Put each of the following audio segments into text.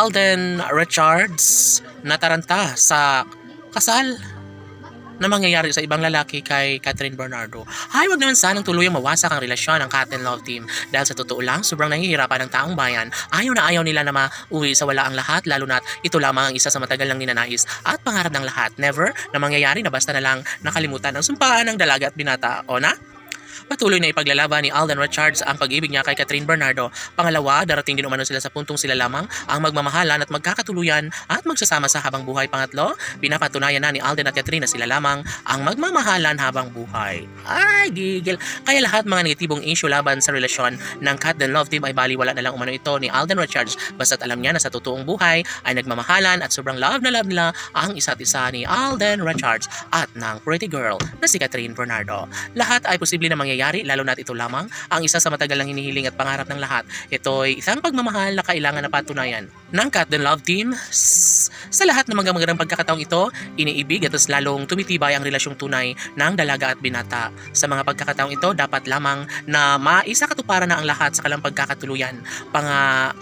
Alden Richards nataranta sa kasal na mangyayari sa ibang lalaki kay Catherine Bernardo. Ay, wag naman sanang tuluyang mawasak ang relasyon ng Cat and Love team dahil sa totoo lang, sobrang nahihirapan ng taong bayan. Ayaw na ayaw nila na mauwi sa wala ang lahat, lalo na't ito lamang ang isa sa matagal lang ninanais at pangarap ng lahat. Never na mangyayari na basta na lang nakalimutan ang sumpaan ng dalaga at binata. O na? Patuloy na ipaglalaban ni Alden Richards ang pag-ibig niya kay Catherine Bernardo. Pangalawa, darating din umano sila sa puntong sila lamang ang magmamahalan at magkakatuluyan at magsasama sa habang buhay. Pangatlo, pinapatunayan na ni Alden at Catherine na sila lamang ang magmamahalan habang buhay. Ay, gigil. Kaya lahat mga negatibong issue laban sa relasyon ng Cat and Love team ay baliwala na lang umano ito ni Alden Richards basta't alam niya na sa totoong buhay ay nagmamahalan at sobrang love na love nila ang isa't isa ni Alden Richards at ng pretty girl na si Catherine Bernardo. Lahat ay posible na mangyayari, lalo na't ito lamang ang isa sa matagal lang hinihiling at pangarap ng lahat. Ito'y isang pagmamahal na kailangan na patunayan ng Cat and Love team. Sa lahat ng magandang pagkakataong ito, iniibig at lalong tumitibay ang relasyong tunay ng dalaga at binata. Sa mga pagkakataong ito, dapat lamang na maisa katuparan na ang lahat sa kalang pagkakatuluyan,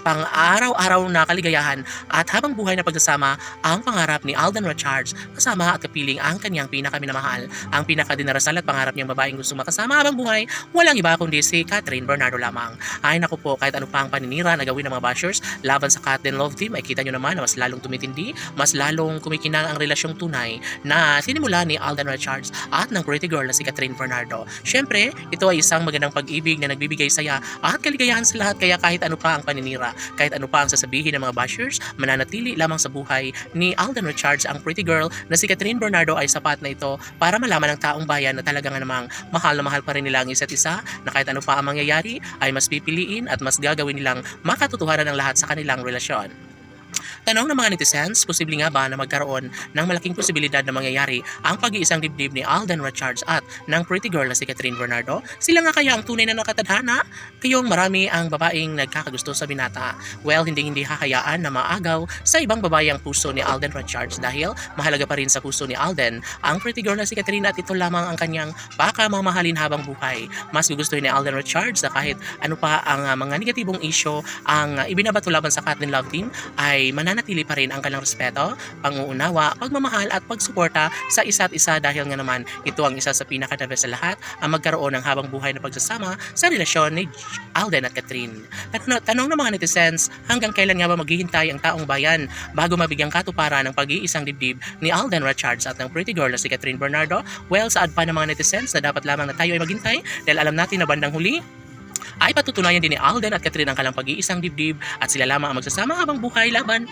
pang-araw-araw na kaligayahan at habang buhay na pagsasama ang pangarap ni Alden Richards kasama at kapiling ang kanyang pinakaminamahal, ang pinakadinarasal at pangarap niyang babaeng gusto makasama habang buhay, walang iba kundi si Catherine Bernardo lamang. Ay naku po, kahit ano pa ang paninira na gawin ng mga bashers laban sa Cat and Love team, ay kita nyo naman na mas lalong tumitindi, mas lalong kumikinang ang relasyong tunay na sinimula ni Alden Richards at ng pretty girl na si Catherine Bernardo. Syempre, ito ay isang magandang pag-ibig na nagbibigay saya at kaligayahan sa lahat, kaya kahit ano pa ang paninira, kahit ano pa ang sasabihin ng mga bashers, mananatili lamang sa buhay ni Alden Richards ang pretty girl na si Catherine Bernardo ay sapat na ito para malaman ng taong bayan na talagang namang mahal na mahal pa rin nila ang isa't isa, na kahit ano pa ang mangyayari ay mas pipiliin at mas gagawin nilang makatotohanan ng lahat sa kanilang relasyon. Tanong ng mga netizens, posible nga ba na magkaroon ng malaking posibilidad na mangyayari ang pag-iisang dibdib ni Alden Richards at ng pretty girl na si Catherine Bernardo? Sila nga kaya ang tunay na nakatadhana? Kayong marami ang babaeng nagkakagusto sa binata. Well, hindi hahayaan na maagaw sa ibang babae ang puso ni Alden Richards dahil mahalaga pa rin sa puso ni Alden ang pretty girl na si Catherine at ito lamang ang kanyang mamahalin habang buhay. Mas gugustuhin ni Alden Richards na kahit ano pa ang mga negatibong issue ang ibinabato laban sa Cat and Love team ay mananatili pa rin ang kanilang respeto, pang-uunawa, pagmamahal at pagsuporta sa isa't isa dahil nga naman ito ang isa sa pinaka-the best sa lahat ang magkaroon ng habang buhay na pagsasama sa relasyon ni Alden at Catherine. Tanong ng mga netizens, hanggang kailan nga ba maghihintay ang taong bayan bago mabigyang katuparan ng pag-iisang dibdib ni Alden Richards at ng pretty girl na si Catherine Bernardo? Well, saad pa ng mga netizens na dapat lamang na tayo ay maghintay dahil alam natin na bandang huli ay patutunayan din ni Alden at Catherine ang kalang pag-iisang dibdib at sila lamang ang magsasama habang buhay laban